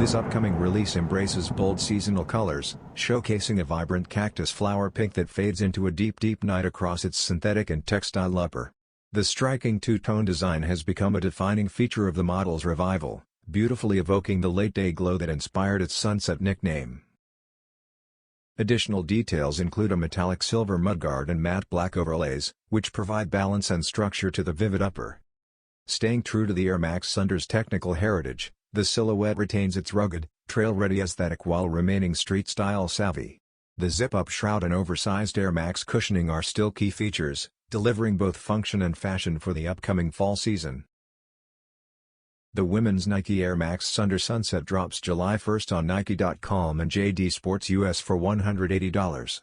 This upcoming release embraces bold seasonal colors, showcasing a vibrant cactus flower pink that fades into a deep night across its synthetic and textile upper. The striking two-tone design has become a defining feature of the model's revival, beautifully evoking the late-day glow that inspired its sunset nickname. Additional details include a metallic silver mudguard and matte black overlays, which provide balance and structure to the vivid upper. Staying true to the Air Max Sunder's technical heritage, the silhouette retains its rugged, trail-ready aesthetic while remaining street-style savvy. The zip-up shroud and oversized Air Max cushioning are still key features, delivering both function and fashion for the upcoming fall season. The women's Nike Air Max Sunder Sunset drops July 1 on Nike.com and JD Sports US for $180.